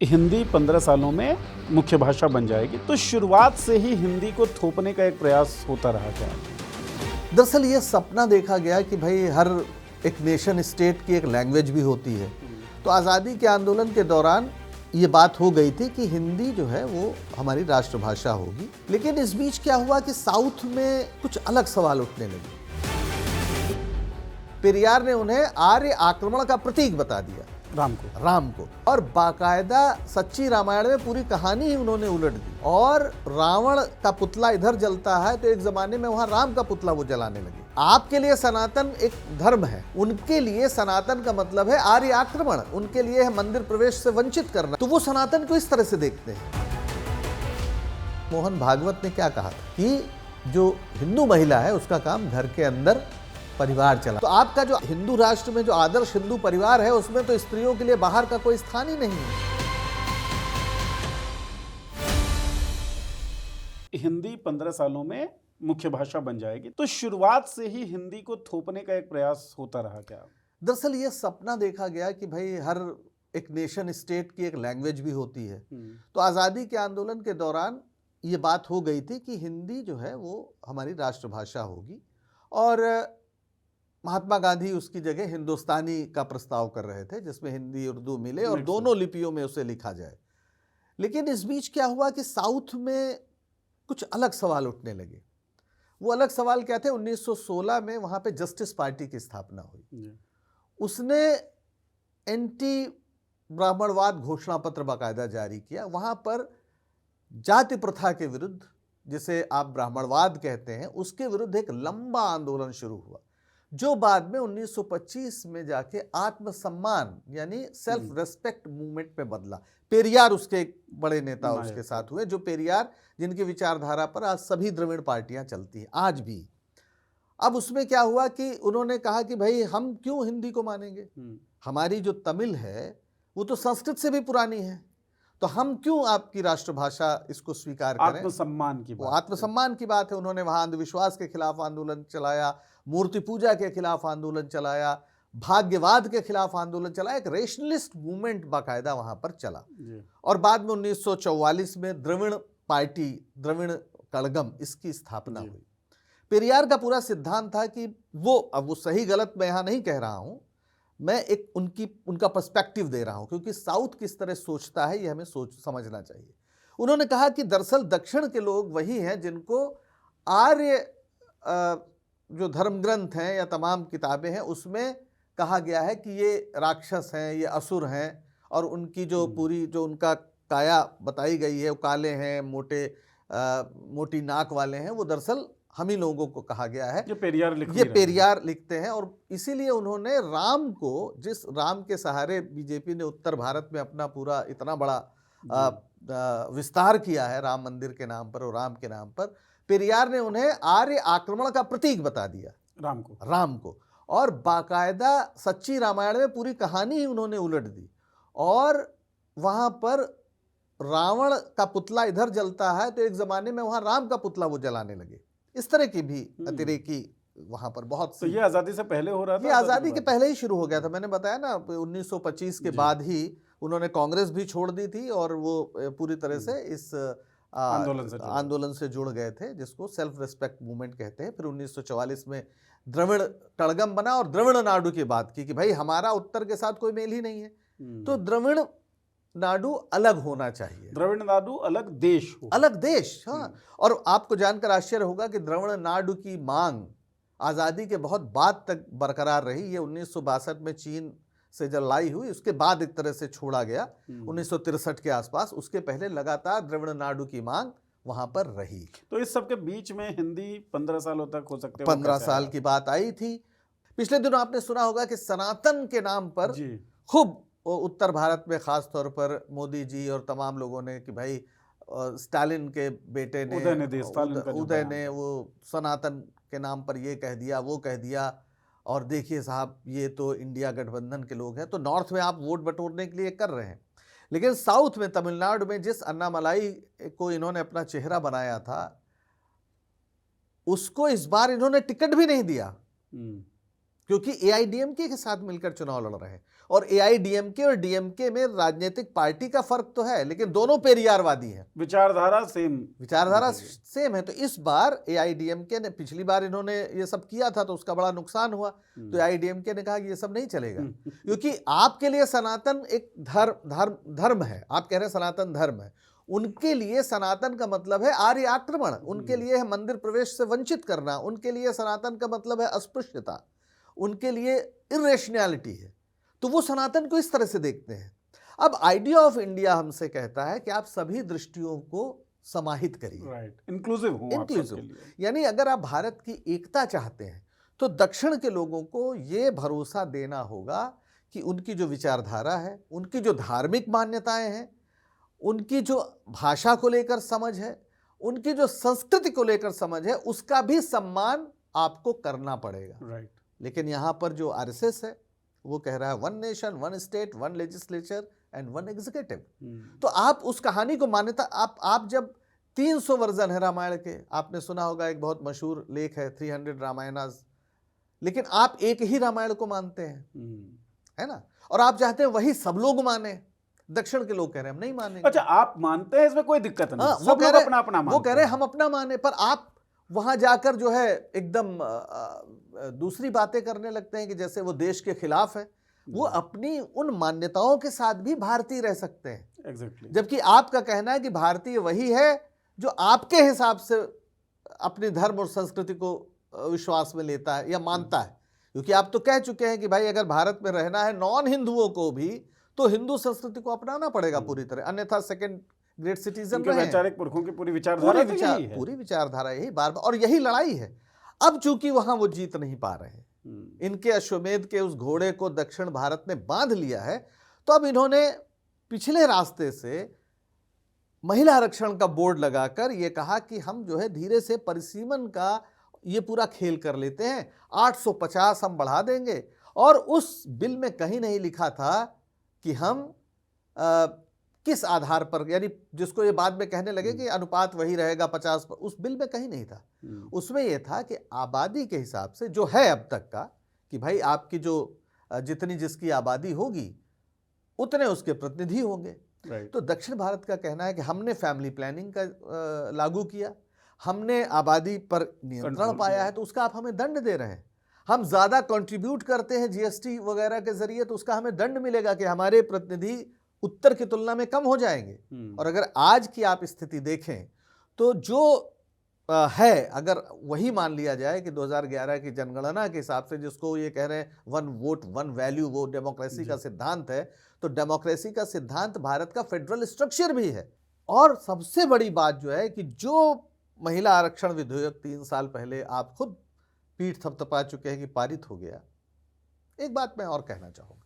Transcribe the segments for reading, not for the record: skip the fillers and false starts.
हिंदी 15 सालों में मुख्य भाषा बन जाएगी, तो शुरुआत से ही हिंदी को थोपने का एक प्रयास होता रहा क्या? दरअसल ये सपना देखा गया कि भाई हर एक नेशन स्टेट की एक लैंग्वेज भी होती है। तो आज़ादी के आंदोलन के दौरान ये बात हो गई थी कि हिंदी जो है वो हमारी राष्ट्रभाषा होगी। लेकिन इस बीच क्या हुआ कि साउथ में कुछ अलग सवाल उठने लगे। पेरियार ने उन्हें आर्य आक्रमण का प्रतीक बता दिया, राम को और बाकायदा सच्ची रामायण में पूरी कहानी ही उन्होंने उलट दी। और रावण का पुतला इधर जलता है तो एक जमाने में वहां राम का पुतला वो जलाने लगे। आपके लिए सनातन एक धर्म है, उनके लिए सनातन का मतलब है आर्य आक्रमण, उनके लिए है मंदिर प्रवेश से वंचित करना। तो वो सनातन को इस तरह से देखते हैं। मोहन भागवत ने क्या कहा कि जो हिंदू महिला है उसका काम घर के अंदर परिवार चला। तो आपका जो हिंदू राष्ट्र में जो आदर्श हिंदू परिवार है उसमें तो स्त्रियों के लिए बाहर का कोई स्थान ही नहीं है। हिंदी 15 सालों में मुख्य भाषा बन जाएगी, तो शुरुआत से ही हिंदी को थोपने का एक प्रयास होता रहा क्या? दरअसल ये सपना देखा गया कि भाई हर एक नेशन स्टेट की एक लैंग्वेज भी होती है। तो आज़ादी के आंदोलन के दौरान ये बात हो गई थी कि हिंदी जो है वो हमारी राष्ट्रभाषा होगी। और महात्मा गांधी उसकी जगह हिंदुस्तानी का प्रस्ताव कर रहे थे, जिसमें हिंदी उर्दू मिले और दोनों लिपियों में उसे लिखा जाए। लेकिन इस बीच क्या हुआ कि साउथ में कुछ अलग सवाल उठने लगे। वो अलग सवाल क्या थे? 1916 में वहां पे जस्टिस पार्टी की स्थापना हुई। उसने एंटी ब्राह्मणवाद घोषणा पत्र बाकायदा जारी किया। वहां पर जाति प्रथा के विरुद्ध, जिसे आप ब्राह्मणवाद कहते हैं, उसके विरुद्ध एक लंबा आंदोलन शुरू हुआ, जो बाद में 1925 में जाके आत्मसम्मान यानी सेल्फ रेस्पेक्ट मूवमेंट में बदला। पेरियार उसके एक बड़े नेता उसके साथ हुए, जो पेरियार जिनकी विचारधारा पर आज सभी द्रविड़ पार्टियां चलती हैं आज भी। अब उसमें क्या हुआ कि उन्होंने कहा कि भाई हम क्यों हिंदी को मानेंगे, हमारी जो तमिल है वो तो संस्कृत से भी पुरानी है, तो हम क्यों आपकी राष्ट्रभाषा इसको स्वीकार करें। आत्मसम्मान की बात, आत्मसम्मान की बात है। उन्होंने वहां अंधविश्वास के खिलाफ आंदोलन चलाया, मूर्ति पूजा के खिलाफ आंदोलन चलाया, भाग्यवाद के खिलाफ आंदोलन चलाया। एक रेशनलिस्ट मूवमेंट बाकायदा वहां पर चला। और बाद में 1944 में द्रविड़ पार्टी, द्रविड़ कड़गम, इसकी स्थापना हुई। पेरियार का पूरा सिद्धांत था कि अब वो सही गलत मैं यहां नहीं कह रहा हूं, मैं एक उनका पर्सपेक्टिव दे रहा हूं, क्योंकि साउथ किस तरह सोचता है ये हमें समझना चाहिए। उन्होंने कहा कि दरअसल दक्षिण के लोग वही हैं जिनको आर्य जो धर्म ग्रंथ हैं या तमाम किताबें हैं उसमें कहा गया है कि ये राक्षस हैं, ये असुर हैं, और उनकी जो पूरी जो उनका काया बताई गई है वो काले हैं, मोटी नाक वाले हैं, वो दरअसल हम ही लोगों को कहा गया है। ये पेरियार लिखते हैं। और इसीलिए उन्होंने राम को, जिस राम के सहारे बीजेपी ने उत्तर भारत में अपना पूरा इतना बड़ा विस्तार किया है राम मंदिर के नाम पर और राम के नाम पर, पेरियार ने उन्हें आर्य आक्रमण का प्रतीक बता दिया, राम को। और बाकायदा सच्ची रामायण में पूरी कहानी ही उन्होंने उलट दी। और वहां पर रावण का पुतला इधर जलता है तो एक जमाने में वहां राम का पुतला वो जलाने लगे। इस तरह की भी अतिरेकी वहां पर बहुत। तो ये आजादी से पहले हो रहा था? ये आजादी के पहले ही शुरू हो गया था। मैंने बताया ना, 1925 के बाद ही उन्होंने कांग्रेस भी छोड़ दी थी और वो पूरी तरह से इस आंदोलन से जुड़ गए थे, जिसको सेल्फ रेस्पेक्ट मूवमेंट कहते हैं। फिर 1944 में द्रविड़ कड़गम बना और द्रविड़ नाडु की बात की कि भाई हमारा उत्तर के साथ कोई मेल ही नहीं है, तो द्रविड़ नाडु अलग होना चाहिए, द्रविड़ नाडु अलग देश हो, अलग देश। हाँ, और आपको जानकर आश्चर्य होगा कि द्रविड़ नाडु की मांग आज़ादी के बहुत बाद तक बरकरार रही। ये 1962 में चीन से जब लड़ाई हुई उसके बाद एक तरह से छोड़ा गया 1963 के आसपास। उसके पहले लगातार द्रविड़ नाडु की मांग वहां पर रही। तो इस सब के बीच में हिंदी 15 सालों तक हो सकते, 15 साल की बात आई थी। पिछले दिनों आपने सुना होगा कि सनातन के नाम पर खूब उत्तर भारत में खास तौर पर मोदी जी और तमाम लोगों ने कि भाई स्टालिन के बेटे ने, उदय ने वो सनातन के नाम पर ये कह दिया, वो कह दिया। और देखिए साहब, ये तो इंडिया गठबंधन के लोग हैं, तो नॉर्थ में आप वोट बटोरने के लिए कर रहे हैं, लेकिन साउथ में तमिलनाडु में जिस अन्नामलाई को इन्होंने अपना चेहरा बनाया था, उसको इस बार इन्होंने टिकट भी नहीं दिया। क्योंकि एआईडीएमके के साथ मिलकर चुनाव लड़ रहे हैं, और एआईडीएमके और डीएमके में राजनीतिक पार्टी का फर्क तो है, लेकिन दोनों पेरियारवादी हैं, विचारधारा सेम है। तो इस बार एआईडीएमके ने, पिछली बार इन्होंने ये सब किया था तो उसका बड़ा नुकसान हुआ, तो एआईडीएमके ने कहा कि ये सब नहीं चलेगा, क्योंकि आपके लिए सनातन एक धर्म है, आप कह रहे हैं सनातन धर्म है, उनके लिए सनातन का मतलब है आर्य आक्रमण, उनके लिए है मंदिर प्रवेश से वंचित करना, उनके लिए सनातन का मतलब है अस्पृश्यता, उनके लिए इरेशनैलिटी है। तो वो सनातन को इस तरह से देखते हैं। अब आइडिया ऑफ इंडिया हमसे कहता है कि आप सभी दृष्टियों को समाहित करिए, इंक्लूसिव, यानी अगर आप भारत की एकता चाहते हैं तो दक्षिण के लोगों को ये भरोसा देना होगा कि उनकी जो विचारधारा है, उनकी जो धार्मिक मान्यताएं हैं, उनकी जो भाषा को लेकर समझ है, उनकी जो संस्कृति को लेकर समझ है, उसका भी सम्मान आपको करना पड़ेगा। लेकिन यहां पर जो आरएसएस है वो कह रहा है one nation, one state, one legislature and one executive. तो आप उस कहानी को मान्यता, आप जब 300 वर्जन है रामायण के, आपने सुना होगा एक बहुत मशहूर लेख है 300 रामायणास, लेकिन आप एक ही रामायण को मानते हैं, है ना, और आप चाहते हैं वही सब लोग माने। दक्षिण के लोग कह रहे हैं हम नहीं मानेंगे। अच्छा, आप मानते हैं, इसमें कोई दिक्कत नहीं, वो कह रहे अपना अपना, वो कह रहे हैं हम अपना माने, पर आप वहां जाकर जो है एकदम दूसरी बातें करने लगते हैं कि जैसे वो देश के खिलाफ है। वो अपनी उन मान्यताओं के साथ भी भारतीय रह सकते हैं। Exactly. जबकि आपका कहना है कि भारतीय वही है जो आपके हिसाब से अपने धर्म और संस्कृति को विश्वास में लेता है या मानता है, क्योंकि आप तो कह चुके हैं कि भाई अगर भारत में रहना है नॉन हिंदुओं को भी तो हिंदू संस्कृति को अपनाना पड़ेगा पूरी तरह, अन्यथा सेकंड ग्रेड सिटीजन रहे। वैचारिक पुरखों की पूरी विचारधारा पूरी विचारधारा यही बार बार, और यही लड़ाई है। अब चूंकि वहां वो जीत नहीं पा रहे हैं, इनके अश्वमेध के उस घोड़े को दक्षिण भारत ने बांध लिया है, तो अब इन्होंने पिछले रास्ते से महिला आरक्षण का बोर्ड लगाकर ये कहा कि हम जो है धीरे से परिसीमन का ये पूरा खेल कर लेते हैं, 850 हम बढ़ा देंगे। और उस बिल में कहीं नहीं लिखा था कि हम किस आधार पर, यानी जिसको ये बाद में कहने लगे कि अनुपात वही रहेगा 50 पर, उस बिल में कहीं नहीं था। उसमें यह था कि आबादी के हिसाब से जो है अब तक का, कि भाई आपकी जो जितनी जिसकी आबादी होगी उतने उसके प्रतिनिधि होंगे। तो दक्षिण भारत का कहना है कि हमने फैमिली प्लानिंग का लागू किया, हमने आबादी पर नियंत्रण पाया है, तो उसका आप हमें दंड दे रहे हैं। हम ज्यादा कंट्रीब्यूट करते हैं जीएसटी वगैरह के जरिए, तो उसका हमें दंड मिलेगा कि हमारे प्रतिनिधि उत्तर की तुलना में कम हो जाएंगे। और अगर आज की आप स्थिति देखें तो जो है, अगर वही मान लिया जाए कि 2011 की जनगणना के हिसाब से, जिसको ये कह रहे हैं वन वोट वन वैल्यू, वो डेमोक्रेसी का सिद्धांत है, तो डेमोक्रेसी का सिद्धांत भारत का फेडरल स्ट्रक्चर भी है। और सबसे बड़ी बात जो है कि जो महिला आरक्षण विधेयक 3 साल पहले आप खुद पीठ थपथपा चुके हैं कि पारित हो गया। एक बात मैं और कहना चाहूंगा,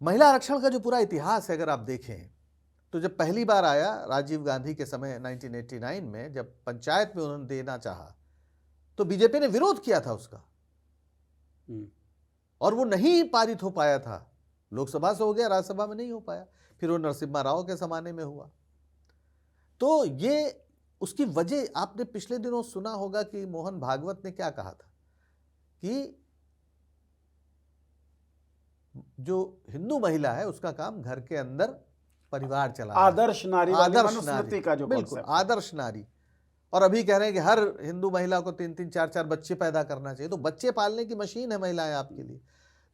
महिला आरक्षण का जो पूरा इतिहास है अगर आप देखें तो जब पहली बार आया राजीव गांधी के समय 1989 में, जब पंचायत में उन्होंने देना चाहा तो बीजेपी ने विरोध किया था उसका, और वो नहीं पारित हो पाया था। लोकसभा से हो गया, राज्यसभा में नहीं हो पाया, फिर वो नरसिम्हा राव के जमाने में हुआ। तो ये उसकी वजह आपने पिछले दिनों सुना होगा कि मोहन भागवत ने क्या कहा था कि जो हिंदू महिला है उसका काम घर के अंदर परिवार चलाना, आदर्श नारी, मनुस्मृति का जो बिल्कुल आदर्श नारी। और अभी कह रहे हैं कि हर हिंदू महिला को 3-3 4-4 बच्चे पैदा करना चाहिए। तो बच्चे पालने की मशीन है महिलाएं आपके लिए।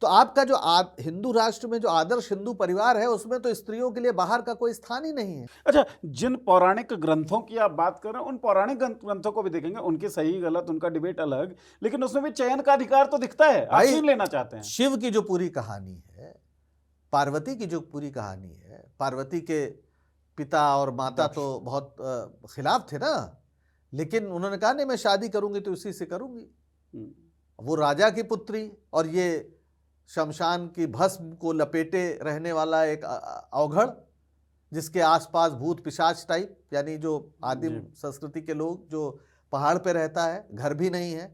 तो आपका जो हिंदू राष्ट्र में जो आदर्श हिंदू परिवार है उसमें तो स्त्रियों के लिए बाहर का कोई स्थान ही नहीं है। अच्छा, जिन पौराणिक ग्रंथों की आप बात कर रहे हैं, उन पौराणिक ग्रंथों को भी देखेंगे, उनके सही गलत उनका डिबेट अलग, लेकिन उसमें भी चयन का अधिकार तो दिखता है, आप छीन लेना चाहते हैं। शिव की जो पूरी कहानी है, पार्वती की जो पूरी कहानी है, पार्वती के पिता और माता तो बहुत खिलाफ थे ना, लेकिन उन्होंने कहा नहीं मैं शादी करूंगी तो उसी से करूंगी। वो राजा की पुत्री और ये शमशान की भस्म को लपेटे रहने वाला एक अवघड़, जिसके आसपास भूत पिशाच टाइप, यानी जो आदिम संस्कृति के लोग, जो पहाड़ पे रहता है, घर भी नहीं है,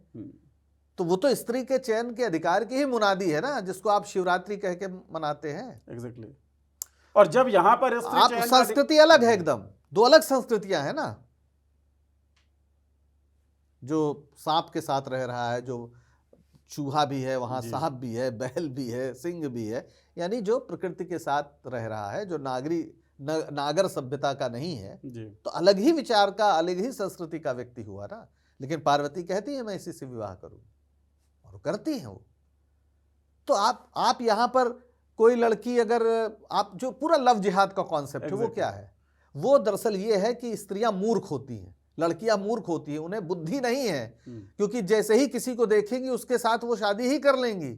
तो वो तो स्त्री के चयन के अधिकार की ही मुनादी है ना, जिसको आप शिवरात्रि कह के मनाते हैं। एग्जैक्टली। और जब यहां पर आप संस्कृति अलग है, एकदम दो अलग संस्कृतियां हैं ना। जो सांप के साथ रह रहा है, जो चूहा भी है, वहाँ जी। सांप भी है, बैल भी है, सिंह भी है, यानी जो प्रकृति के साथ रह रहा है, जो नागर सभ्यता का नहीं है, जी। तो अलग ही विचार का, अलग ही संस्कृति का व्यक्ति हुआ ना। लेकिन पार्वती कहती है मैं इसी से विवाह करूँ, और वो करती हैं वो। तो आप यहाँ पर कोई लड़की अगर, आप जो पूरा लव जिहाद का कॉन्सेप्ट है वो Exactly. क्या है? वो दरअसल ये है कि स्त्रियां मूर्ख होती हैं, लड़कियां मूर्ख होती हैं, उन्हें बुद्धि नहीं है, क्योंकि जैसे ही किसी को देखेंगी उसके साथ वो शादी ही कर लेंगी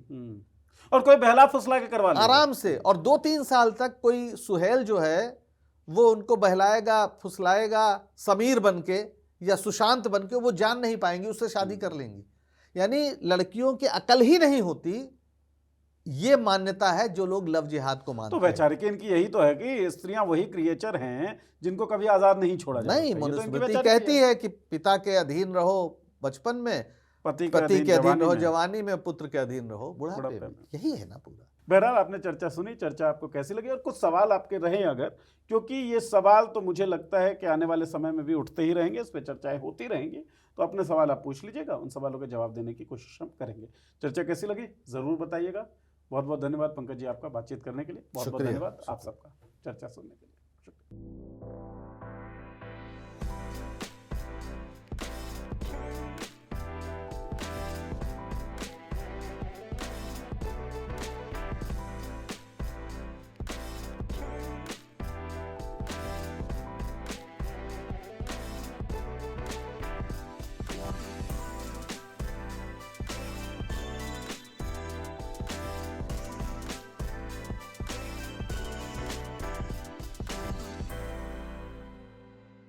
और कोई बहला फुसला के करवा लेगा आराम से। और 2-3 साल तक कोई सुहेल जो है वो उनको बहलाएगा, फुसलाएगा, समीर बनके या सुशांत बनके, वो जान नहीं पाएंगी, उससे शादी कर लेंगी। यानी लड़कियों की अकल ही नहीं होती, ये मान्यता है जो लोग लव जिहाद को मानते तो हैं। वैचारिक इनकी यही तो है कि स्त्रियां वही क्रिएचर हैं जिनको कभी आजाद नहीं छोड़ा जा नहीं, सकता। ये तो इनकी मनुस्मृति वैचारिक कहती है कि पिता के अधीन रहो बचपन में, पति के अधीन जवानी रहो में। जवानी में, पुत्र के अधीन रहो बुढ़ापे बुढ़ापे में। में। यही है ना पूरा। बहरहाल आपने चर्चा सुनी, चर्चा आपको कैसी लगी और कुछ सवाल आपके रहे अगर, क्योंकि ये सवाल तो मुझे लगता है कि आने वाले समय में भी उठते ही रहेंगे, इस पर चर्चाएं होती रहेंगी, तो अपने सवाल आप पूछ लीजिएगा, उन सवालों के जवाब देने की कोशिश हम करेंगे। चर्चा कैसी लगी ज़रूर बताइएगा। बहुत बहुत धन्यवाद पंकज जी आपका बातचीत करने के लिए, बहुत बहुत शुक्रिया, धन्यवाद आप सबका चर्चा सुनने के लिए।